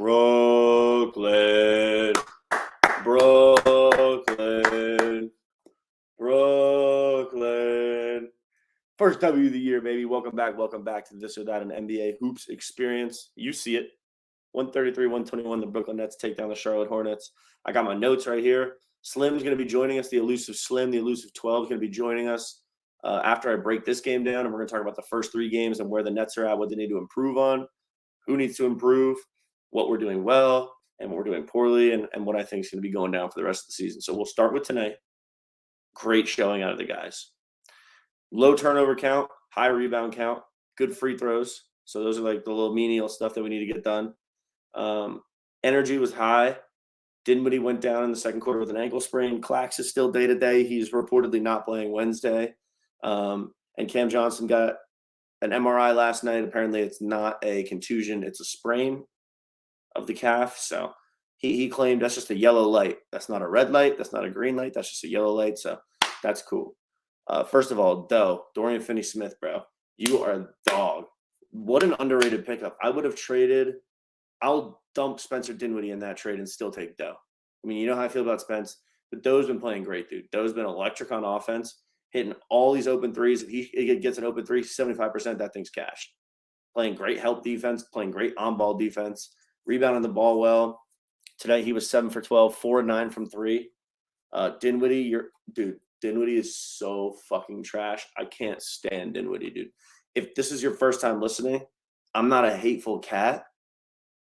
Brooklyn. Brooklyn. Brooklyn. First W of the year, baby. Welcome back to This or That, an NBA hoops experience. You see it. 133-121, the Brooklyn Nets take down the Charlotte Hornets. I got my notes right here. Slim's going to be joining us. The elusive Slim, the elusive 12 is going to be joining us after I break this game down, and we're going to talk about the first three games and where the Nets are at, what they need to improve on, who needs to improve, what we're doing well, and what we're doing poorly, and what I think is going to be going down for the rest of the season. So we'll start with tonight. Great showing out of the guys. Low turnover count, high rebound count, good free throws. So those are like the little menial stuff that we need to get done. Energy was high. Dinwiddie went down in the second quarter with an ankle sprain. Clax is still day-to-day. He's reportedly not playing Wednesday. And Cam Johnson got an MRI last night. Apparently it's not a contusion. It's a sprain of the calf. So he claimed that's just a yellow light. That's not a red light. That's not a green light. That's just a yellow light. So that's cool. First of all, Dorian Finney-Smith, bro. You are a dog. What an underrated pickup. I would have traded – I'll dump Spencer Dinwiddie in that trade and still take Doe. I mean, you know how I feel about Spence, but Doe's been playing great, dude. Doe's been electric on offense, hitting all these open threes. If he gets an open three, 75%, that thing's cashed. Playing great help defense, playing great on-ball defense, rebounding the ball well. Today he was 7 for 12, 4 and 9 from 3. Dinwiddie, Dinwiddie is so fucking trash. I can't stand Dinwiddie, dude. If this is your first time listening, I'm not a hateful cat,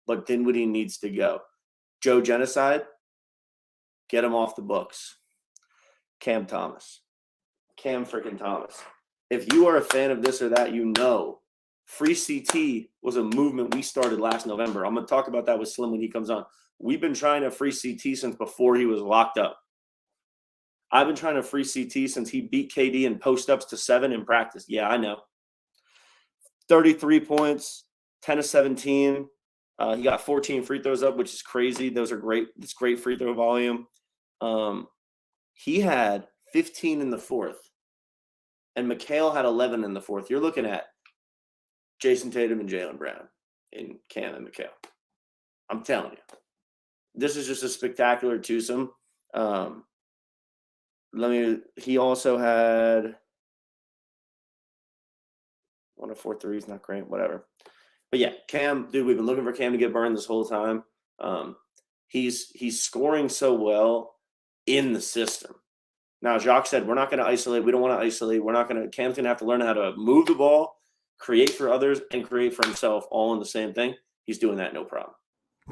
but Dinwiddie needs to go. Joe Genocide, get him off the books. Cam freaking Thomas. If you are a fan of This or That, you know free CT was a movement we started last November. I'm going to talk about that with Slim when he comes on. We've been trying to free CT since before he was locked up. I've been trying to free CT since he beat KD in post-ups to 7 in practice. Yeah, I know. 33 points, 10 of 17. He got 14 free throws up, which is crazy. Those are great. It's great free throw volume. He had 15 in the fourth, and Mikal had 11 in the fourth. You're looking at Jason Tatum and Jaylen Brown in Cam and Mikal. I'm telling you. This is just a spectacular twosome. He also had 1 of 4 threes, not great, whatever. But yeah, Cam, dude, we've been looking for Cam to get burned this whole time. He's scoring so well in the system. Now, Jacques said, we're not going to isolate. We don't want to isolate. Cam's going to have to learn how to move the ball, create for others, and create for himself all in the same thing. He's doing that, no problem.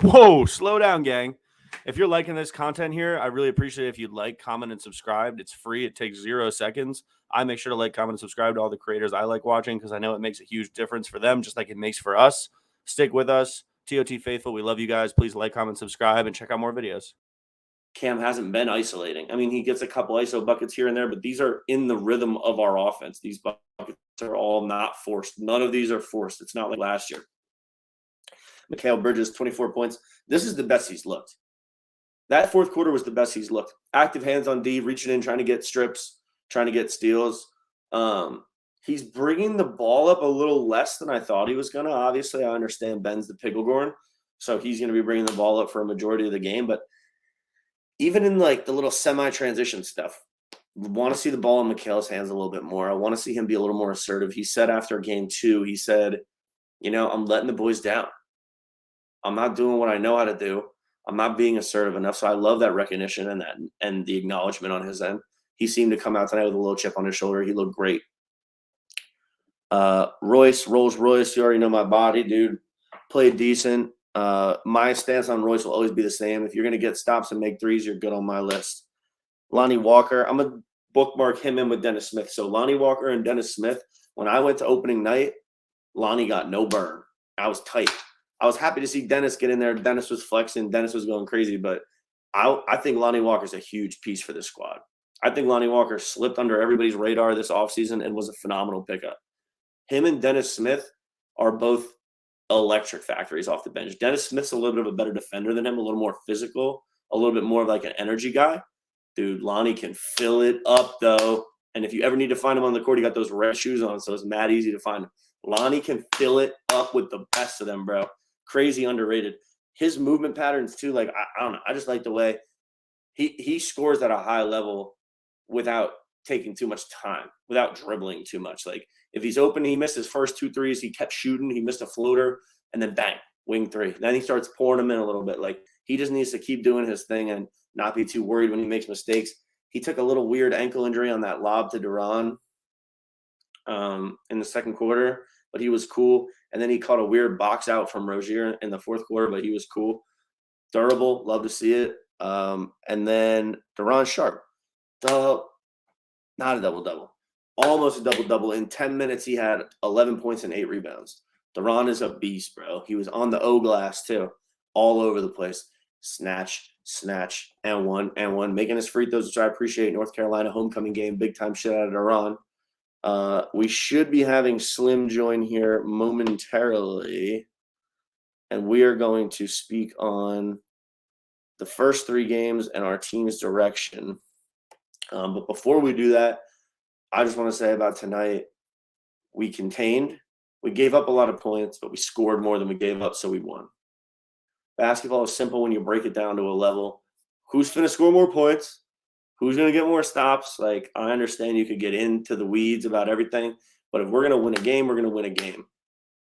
Whoa, slow down, gang. If you're liking this content here, I really appreciate it if you'd like, comment, and subscribe. It's free. It takes 0 seconds. I make sure to like, comment, and subscribe to all the creators I like watching because I know it makes a huge difference for them, just like it makes for us. Stick with us. TOT Faithful, we love you guys. Please like, comment, subscribe, and check out more videos. Cam hasn't been isolating. I mean, he gets a couple ISO buckets here and there, but these are in the rhythm of our offense. These buckets are all not forced. None of these are forced. It's not like last year. Mikal Bridges, 24 points. This is the best he's looked. That fourth quarter was the best he's looked. Active hands on D, reaching in, trying to get strips, trying to get steals. He's bringing the ball up a little less than I thought he was going to. Obviously, I understand Ben's the Picklegorn, so he's going to be bringing the ball up for a majority of the game. But even in like the little semi-transition stuff, I want to see the ball in Mikal's hands a little bit more. I want to see him be a little more assertive. He said after game 2, he said, I'm letting the boys down. I'm not doing what I know how to do. I'm not being assertive enough. So I love that recognition and the acknowledgement on his end. He seemed to come out tonight with a little chip on his shoulder. He looked great. Rolls Royce, you already know my body, dude. Played decent. My stance on Royce will always be the same. If you're going to get stops and make threes, you're good on my list. Lonnie Walker, I'm going to bookmark him in with Dennis Smith. So Lonnie Walker and Dennis Smith, when I went to opening night, Lonnie got no burn. I was tight. I was happy to see Dennis get in there. Dennis was flexing. Dennis was going crazy. But I think Lonnie Walker's a huge piece for this squad. I think Lonnie Walker slipped under everybody's radar this offseason and was a phenomenal pickup. Him and Dennis Smith are both electric factories off the bench. Dennis Smith's a little bit of a better defender than him, a little more physical, a little bit more of like an energy guy. Dude, Lonnie can fill it up, though. And if you ever need to find him on the court, he got those red shoes on, so it's mad easy to find him. Lonnie can fill it up with the best of them, bro. Crazy underrated. his movement patterns too. Like I don't know. I just like the way he scores at a high level without taking too much time, without dribbling too much. Like if he's open, he missed his first 2 threes. He kept shooting. He missed a floater, and then bang, wing 3. Then he starts pouring them in a little bit. Like he just needs to keep doing his thing and not be too worried when he makes mistakes. He took a little weird ankle injury on that lob to Duran in the second quarter, but he was cool. And then he caught a weird box out from Rozier in the fourth quarter, but he was cool. Durable, love to see it. And then Duran Sharp, not a double-double, almost a double-double. In 10 minutes, he had 11 points and 8 rebounds. Duran is a beast, bro. He was on the O glass, too, all over the place. Snatch, and one. Making his free throws, which I appreciate. North Carolina homecoming game, big-time shit out of Duran. We should be having Slim join here momentarily, and we are going to speak on the first 3 games and our team's direction. But before we do that, I just want to say about tonight, we contained. We gave up a lot of points, but we scored more than we gave up, so we won. Basketball is simple when you break it down to a level. Who's going to score more points? Who's going to get more stops? Like, I understand you could get into the weeds about everything, but if we're going to win a game, we're going to win a game.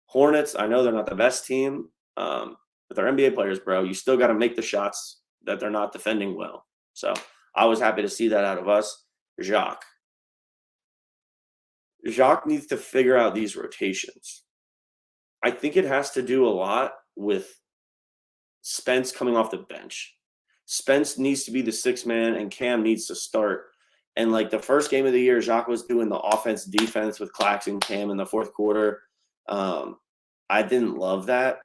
Hornets, I know they're not the best team, but they're NBA players, bro. You still got to make the shots that they're not defending well. So I was happy to see that out of us. Jacques needs to figure out these rotations. I think it has to do a lot with Spence coming off the bench. Spence needs to be the 6th man, and Cam needs to start. And like the first game of the year, Jacques was doing the offense defense with Claxton, Cam in the fourth quarter. I didn't love that.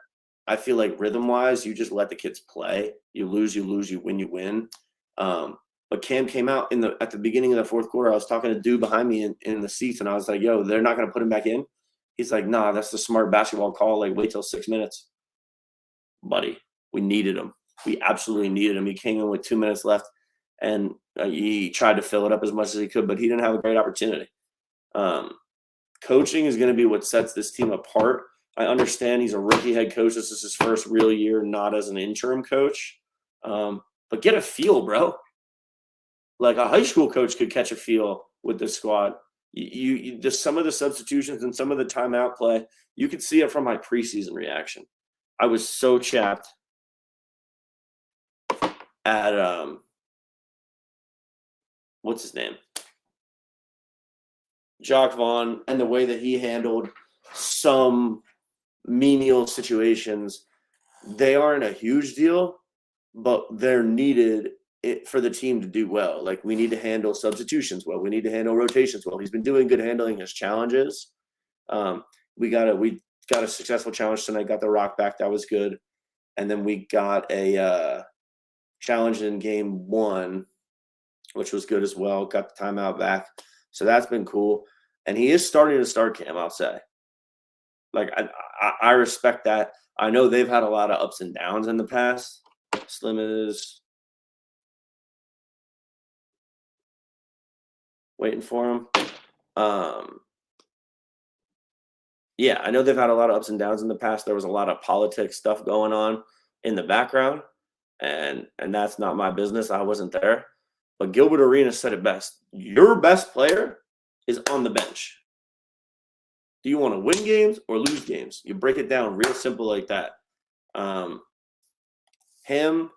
I feel like rhythm-wise, you just let the kids play. You lose, you win, you win. But Cam came out at the beginning of the fourth quarter. I was talking to a dude behind me in the seats, and I was like, yo, they're not going to put him back in? He's like, nah, that's the smart basketball call. Like, wait till 6 minutes. Buddy, we needed him. We absolutely needed him. He came in with 2 minutes left, and he tried to fill it up as much as he could, but he didn't have a great opportunity. Coaching is going to be what sets this team apart. I understand he's a rookie head coach. This is his first real year, not as an interim coach. But get a feel, bro. Like a high school coach could catch a feel with this squad. Just some of the substitutions and some of the timeout play, you could see it from my preseason reaction. I was so chapped at what's his name? Jacques Vaughn, and the way that he handled some menial situations. They aren't a huge deal, but they're needed for the team to do well. Like, we need to handle substitutions well. We need to handle rotations well. He's been doing good handling his challenges. We got a successful challenge tonight, got the rock back. That was good. And then we got a challenge in game 1, which was good as well. Got the timeout back. So that's been cool. And he is starting to start, Cam, I'll say. Like, I respect that. I know they've had a lot of ups and downs in the past. Slim is waiting for him. Yeah, I know they've had a lot of ups and downs in the past. There was a lot of politics stuff going on in the background, and that's not my business. I wasn't there. But Gilbert Arenas said it best. Your best player is on the bench. Do you want to win games or lose games? You break it down real simple like that. Him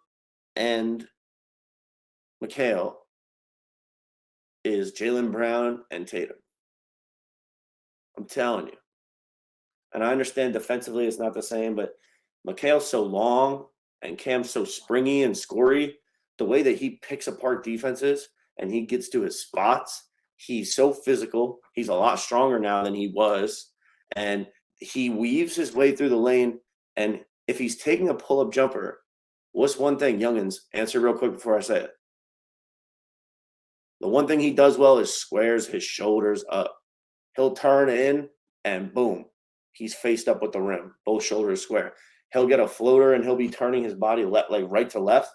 and Mikal is Jaylen Brown and Tatum. I'm telling you. And I understand defensively it's not the same, but Mikal's so long and Cam's so springy and scory. The way that he picks apart defenses and he gets to his spots, he's so physical. He's a lot stronger now than he was. And he weaves his way through the lane. And if he's taking a pull-up jumper, what's one thing, youngins? Answer real quick before I say it. The one thing he does well is squares his shoulders up. He'll turn in and boom, he's faced up with the rim. Both shoulders square. He'll get a floater and he'll be turning his body like right to left.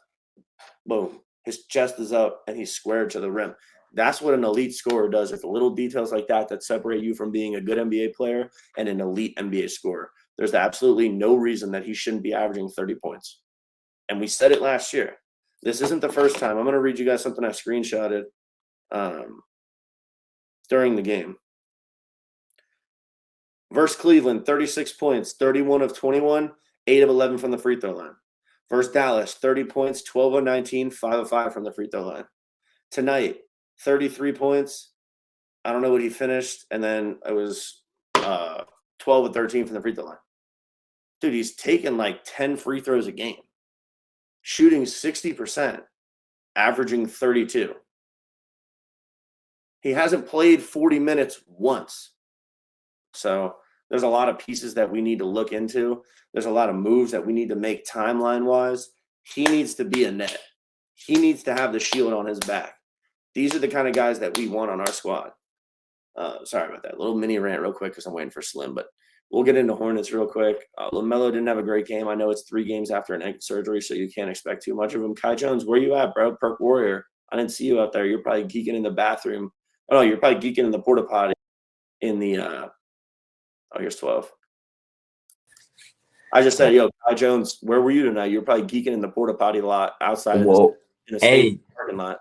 Boom. His chest is up and he's squared to the rim. That's what an elite scorer does. It's little details like that that separate you from being a good NBA player and an elite NBA scorer. there's absolutely no reason that he shouldn't be averaging 30 points. And we said it last year. This isn't the first time. I'm going to read you guys something I screenshotted during the game. Versus Cleveland, 36 points, 31 of 21, 8 of 11 from the free throw line. Versus Dallas, 30 points, 12 of 19, 5 of 5 from the free throw line. Tonight, 33 points. I don't know what he finished. And then it was 12 of 13 from the free throw line. Dude, he's taken like 10 free throws a game, shooting 60%, averaging 32. He hasn't played 40 minutes once. So there's a lot of pieces that we need to look into. There's a lot of moves that we need to make timeline-wise. He needs to be a net. He needs to have the shield on his back. These are the kind of guys that we want on our squad. Sorry about that. Little mini rant real quick because I'm waiting for Slim, but we'll get into Hornets real quick. LaMelo didn't have a great game. I know it's 3 games after an ankle surgery, so you can't expect too much of him. Kai Jones, where you at, bro? Perk Warrior. I didn't see you out there. You're probably geeking in the bathroom. Oh, no, you're probably geeking in the porta potty in the here's 12. I just said, yo, Kai Jones, where were you tonight? You're probably geeking in the porta potty lot outside in the state parking lot.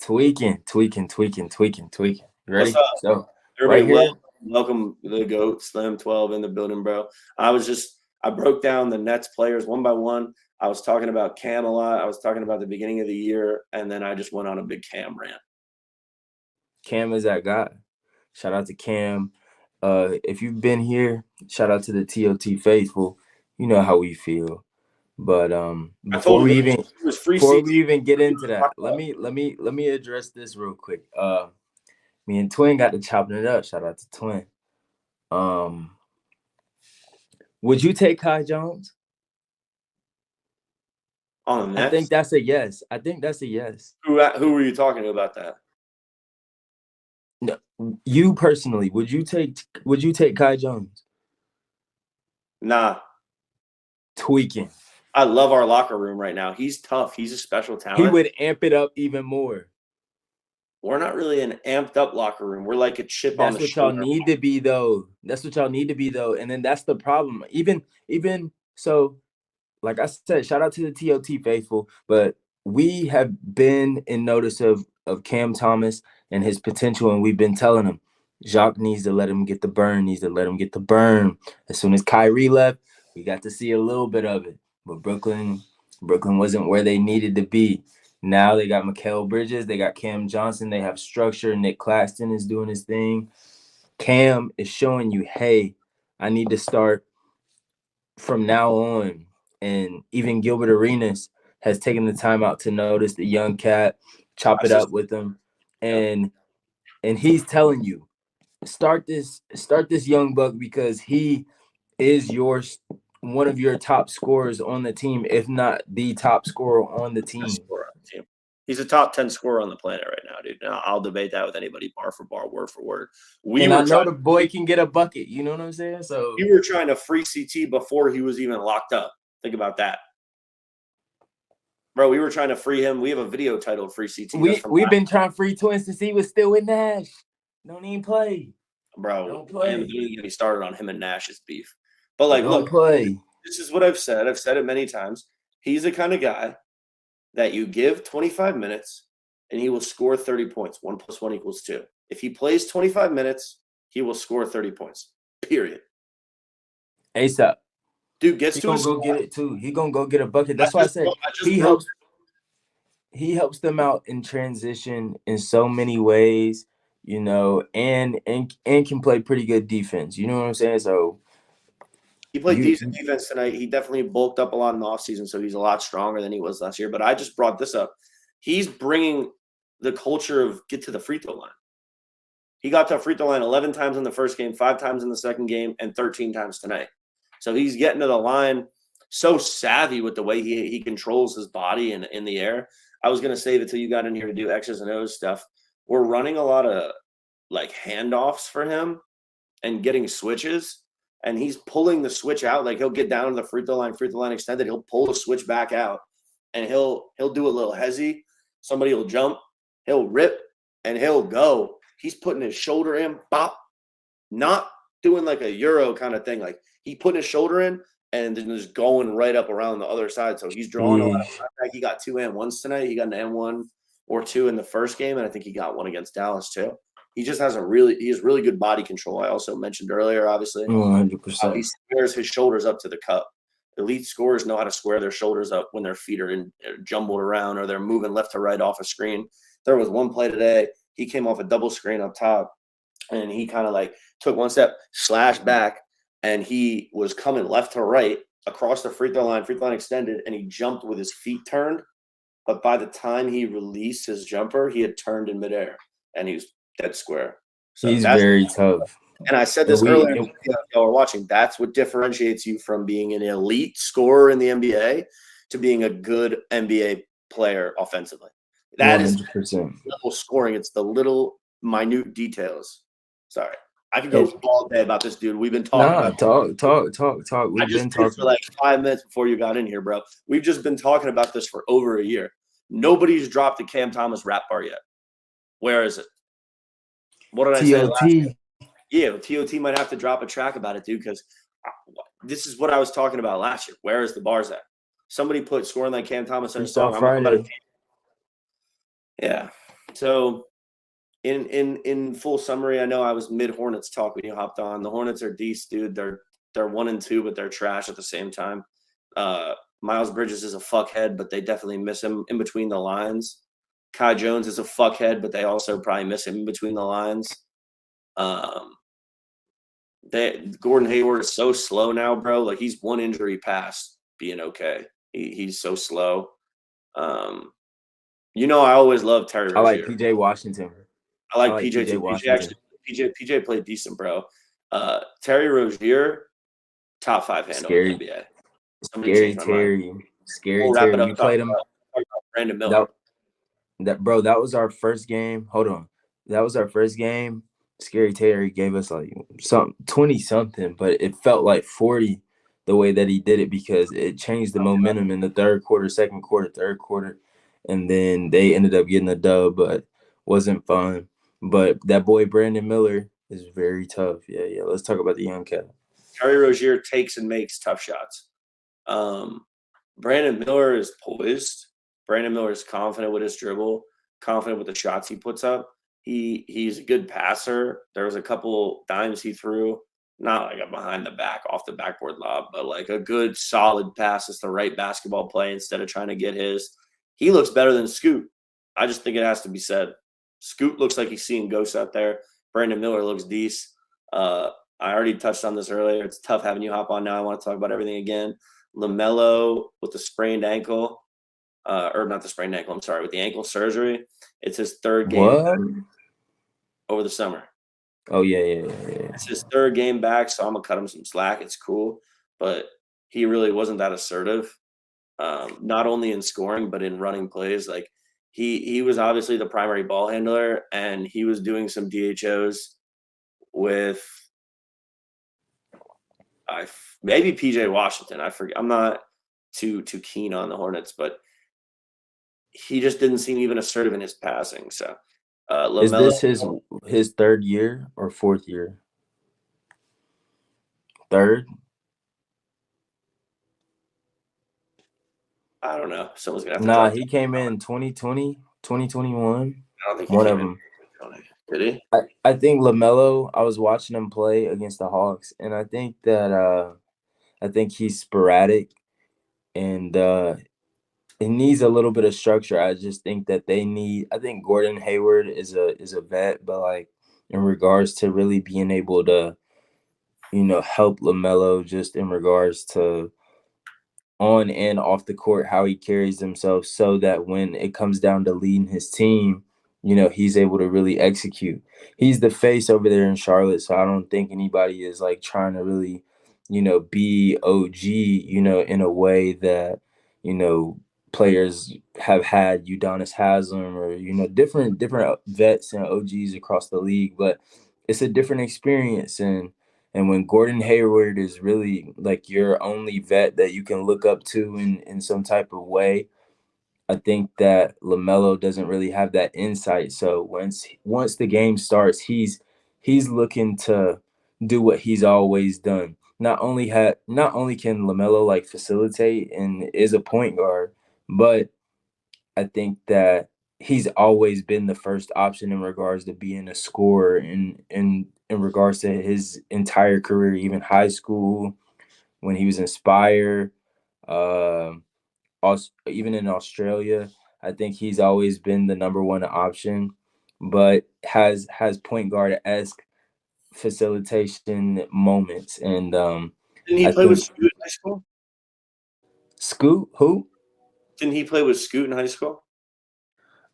Tweaking. You ready? What's up? So, everybody, right here. welcome the GOAT, Slim 12 in the building, bro. I broke down the Nets players one by one. I was talking about Cam a lot. I was talking about the beginning of the year, and then I just went on a big Cam rant. Cam is that guy. Shout out to Cam. If you've been here, shout out to the TOT faithful. You know how we feel. But before we even get into that, let me address this real quick. Me and Twin got to chopping it up. Shout out to Twin. Would you take Kai Jones? On the Nets? I think that's a yes. Who were you talking to about that? No, you personally, would you take Kai Jones? Nah. Tweaking. I love our locker room right now. He's tough. He's a special talent. He would amp it up even more. We're not really an amped up locker room. We're like a chip on the shoulder. That's what y'all need to be, though. And then that's the problem. Even so, like I said, shout out to the TOT faithful, but we have been in notice of Cam Thomas and his potential, and we've been telling him Jacques needs to let him get the burn. As soon as Kyrie left, we got to see a little bit of it. But Brooklyn wasn't where they needed to be. Now they got Mikal Bridges, they got Cam Johnson, they have structure. Nick Claxton is doing his thing. Cam is showing you, hey, I need to start from now on. And even Gilbert Arenas has taken the time out to notice the young cat, chop it up with him. And he's telling you, start this young buck because he is one of your top scorers on the team, if not the top scorer on the team. He's a top 10 scorer on the planet right now, dude. I'll debate that with anybody, bar for bar, word for word. I know the boy can get a bucket. You know what I'm saying? So we were trying to free CT before he was even locked up. Think about that. Bro, we were trying to free him. We have a video titled Free CT. We've been trying to free Twins since he was still with Nash. Don't even play. Bro, don't play. Don't get me started on him and Nash's beef. But, like, don't play. This is what I've said. I've said it many times. He's the kind of guy that you give 25 minutes and he will score 30 points. 1 + 1 = 2. If he plays 25 minutes, he will score 30 points. Period. ASAP. Dude gets to his go get it too. He gonna go get a bucket. That's why I said he helps them out in transition in so many ways, you know, and can play pretty good defense. You know what I'm saying? So he played decent defense tonight. He definitely bulked up a lot in the offseason, so he's a lot stronger than he was last year. But I just brought this up. He's bringing the culture of get to the free throw line. He got to the free throw line 11 times in the first game, 5 times in the second game, and 13 times tonight. So he's getting to the line so savvy with the way he controls his body in the air. I was going to save it till you got in here to do X's and O's stuff. We're running a lot of, like, handoffs for him and getting switches. And he's pulling the switch out. Like, he'll get down to the free throw line extended. He'll pull the switch back out. And he'll do a little hezzy. Somebody will jump. He'll rip. And he'll go. He's putting his shoulder in. Bop. Not doing like a Euro kind of thing. Like, he put his shoulder in and then just going right up around the other side. So he's drawing a lot of contact. He got 2 and1s tonight. He got an and1 or 2 in the first game, and I think he got 1 against Dallas too. He just has he has really good body control. I also mentioned earlier, obviously, 100%. how he squares his shoulders up to the cup. Elite scorers know how to square their shoulders up when their feet are jumbled around or they're moving left to right off a screen. There was one play today. He came off a double screen up top, and he kind of like took one step, slashed back, and he was coming left to right across the free throw line extended, and he jumped with his feet turned. But by the time he released his jumper, he had turned in midair, and he was dead square. So he's very tough. And I said this earlier, y'all were watching. That's what differentiates you from being an elite scorer in the NBA to being a good NBA player offensively. That 100%. Is level scoring. It's the little minute details. Sorry. I could go all day about this dude. We've been talking. Talk. We've been talking for like 5 minutes before you got in here, bro. We've just been talking about this for over a year. Nobody's dropped the Cam Thomas rap bar yet. Where is it? What did I say last year? Yeah, TOT might have to drop a track about it, dude, because this is what I was talking about last year. Where is the bars at? Somebody put scoring like Cam Thomas in a song. Yeah. So in full summary, I know I was mid Hornets talk when you hopped on. The Hornets are decent, dude. They're 1 and 2, but they're trash at the same time. Miles Bridges is a fuckhead, but they definitely miss him in between the lines. Kai Jones is a fuckhead, but they also probably miss him in between the lines. Gordon Hayward is so slow now, bro. Like he's 1 injury past being okay. He's so slow. I always love Terry Rozier. I like PJ Washington. I like PJ too. PJ played decent, bro. Terry Rozier, top 5 handle in the NBA. Scary Terry. You played him. Brandon Miller. That was our first game. Hold on. That was our first game. Scary Terry gave us like 20-something, but it felt like 40 the way that he did it because it changed the momentum in the third quarter, second quarter, third quarter. And then they ended up getting a dub, but wasn't fun. But that boy Brandon Miller is very tough. Yeah. Let's talk about the young cat. Terry Rozier takes and makes tough shots. Brandon Miller is poised. Brandon Miller is confident with his dribble, confident with the shots he puts up. He's a good passer. There was a couple dimes he threw, not like a behind the back, off the backboard lob, but like a good solid pass. It's the right basketball play instead of trying to get his. He looks better than Scoot. I just think it has to be said. Scoot looks like he's seeing ghosts out there. Brandon Miller looks decent. I already touched on this earlier. It's tough having you hop on now. I want to talk about everything again. LaMelo with the sprained ankle, or not the sprained ankle, I'm sorry, with the ankle surgery. It's his 3rd game over the summer. Oh, yeah. It's his 3rd game back, so I'm going to cut him some slack. It's cool. But he really wasn't that assertive, not only in scoring, but in running plays. Like, he was obviously the primary ball handler, and he was doing some DHOs with maybe PJ Washington. I forget. I'm not too keen on the Hornets, but he just didn't seem even assertive in his passing. So, LaMelo, is this his 3rd year or 4th year? 3rd? I don't know. Someone's gonna have to. He came in 2020, 2021. I don't think one of them. Did he? I think LaMelo. I was watching him play against the Hawks, and I think that he's sporadic, and it needs a little bit of structure. I just think that I think Gordon Hayward is a vet, but like in regards to really being able to, help LaMelo just in regards to on and off the court, how he carries himself so that when it comes down to leading his team, he's able to really execute. He's the face over there in Charlotte, so I don't think anybody is like trying to really, be OG, in a way that, players have had Udonis Haslem or, different vets and OGs across the league, but it's a different experience. And when Gordon Hayward is really like your only vet that you can look up to in some type of way, I think that LaMelo doesn't really have that insight. So once the game starts, he's looking to do what he's always done. not only can LaMelo like facilitate and is a point guard, but I think that he's always been the first option in regards to being a scorer in regards to his entire career, even high school when he was inspired, even in Australia. I think he's always been the number one option, but has point guard esque facilitation moments. And Didn't he I play with think Scoot in high school? Scoot, who? Didn't he play with Scoot in high school?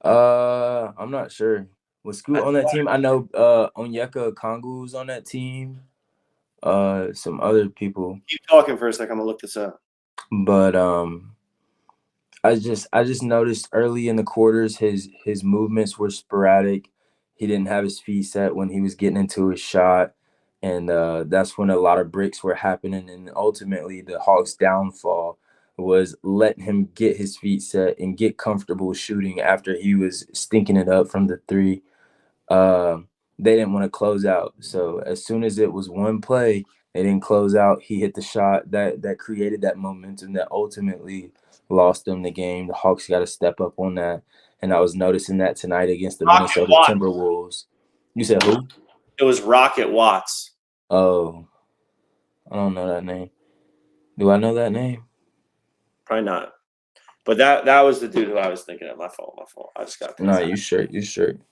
I'm not sure. Was Scoot on that team? I know Onyeka Okongwu's on that team. Some other people. Keep talking for a second. I'm gonna look this up. But I just noticed early in the quarters his movements were sporadic. He didn't have his feet set when he was getting into his shot. And that's when a lot of bricks were happening. And ultimately the Hawks' downfall was letting him get his feet set and get comfortable shooting after he was stinking it up from the three. They didn't want to close out. So as soon as it was one play, they didn't close out. He hit the shot that created that momentum that ultimately lost them the game. The Hawks got to step up on that. And I was noticing that tonight against the Minnesota Timberwolves. You said who? It was Rocket Watts. Oh, I don't know that name. Do I know that name? Probably not. But that was the dude who I was thinking of. My fault. I just got No, you sure.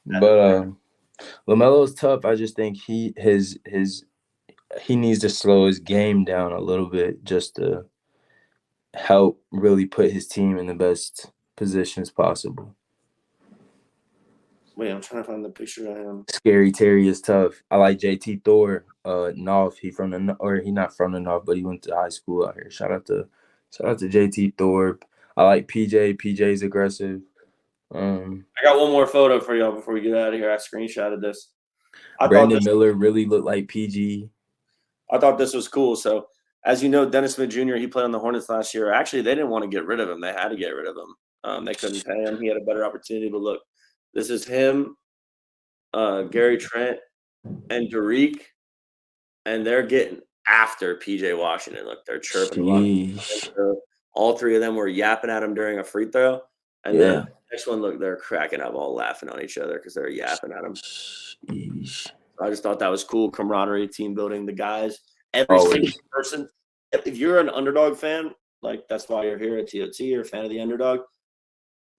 But LaMelo's tough. I just think he needs to slow his game down a little bit just to help really put his team in the best positions possible. Wait, I'm trying to find the picture of him. Scary Terry is tough. I like JT Thor. North. He not from the North, but he went to high school out here. Shout out to JT Thor. I like PJ. PJ's aggressive. I got one more photo for y'all before we get out of here. I screenshotted this. Brandon Miller really looked like PG. I thought this was cool. So, as you know, Dennis Smith Jr., he played on the Hornets last year. Actually, they didn't want to get rid of him. They had to get rid of him. They couldn't pay him. He had a better opportunity. But look, this is him, Gary Trent, and Derek, and they're getting after PJ Washington. Look, they're chirping. All three of them were yapping at him during a free throw. And then the next one, look, they're cracking up, all laughing on each other because they're yapping at him. I just thought that was cool. Camaraderie, team building, the guys, every single person. If you're an underdog fan, like that's why you're here at TOT, you're a fan of the underdog.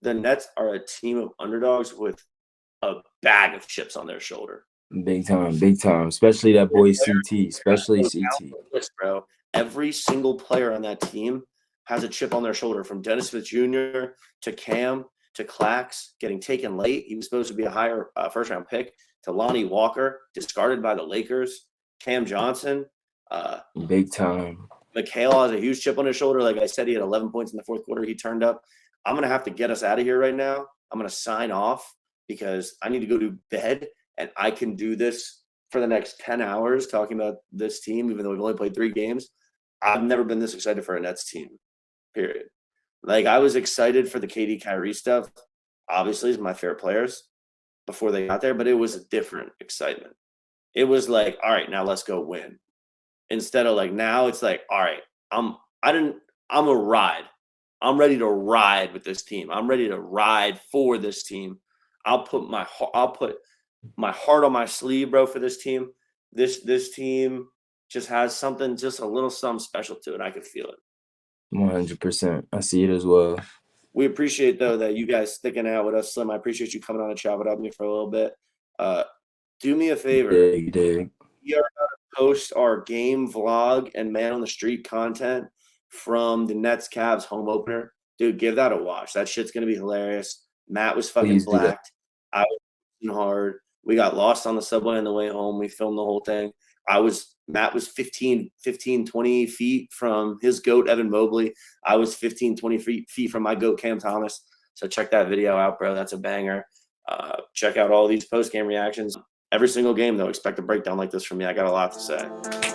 The Nets are a team of underdogs with a bag of chips on their shoulder. Big time. Especially that boy CT. Especially CT. Bro, every single player on that team has a chip on their shoulder, from Dennis Smith Jr. to Cam to Clax getting taken late. He was supposed to be a higher first-round pick. To Lonnie Walker, discarded by the Lakers. Cam Johnson. Big time. Mikal has a huge chip on his shoulder. Like I said, he had 11 points in the fourth quarter. He turned up. I'm going to have to get us out of here right now. I'm going to sign off because I need to go to bed, and I can do this for the next 10 hours talking about this team, even though we've only played 3 games. I've never been this excited for a Nets team, period. Like, I was excited for the KD Kyrie stuff. Obviously, he's my favorite players before they got there, but it was a different excitement. It was like, all right, now let's go win. Instead of like, now it's like, all right, I'm a ride. I'm ready to ride with this team. I'm ready to ride for this team. I'll put my heart on my sleeve, bro, for this team. This team just has something, just a little something special to it. I could feel it. 100%. I see it as well. We appreciate, though, that you guys sticking out with us, Slim. I appreciate you coming on and chatting with me for a little bit. Do me a favor. Dig. We are going to post our game vlog and man on the street content from the Nets Cavs home opener. Dude, give that a watch. That shit's going to be hilarious. Matt was fucking blacked. I was hard. We got lost on the subway on the way home. We filmed the whole thing. Matt was 15, 20 feet from his GOAT, Evan Mobley. I was 15, 20 feet from my GOAT, Cam Thomas. So check that video out, bro. That's a banger. Check out all these post-game reactions. Every single game, though, expect a breakdown like this from me. I got a lot to say.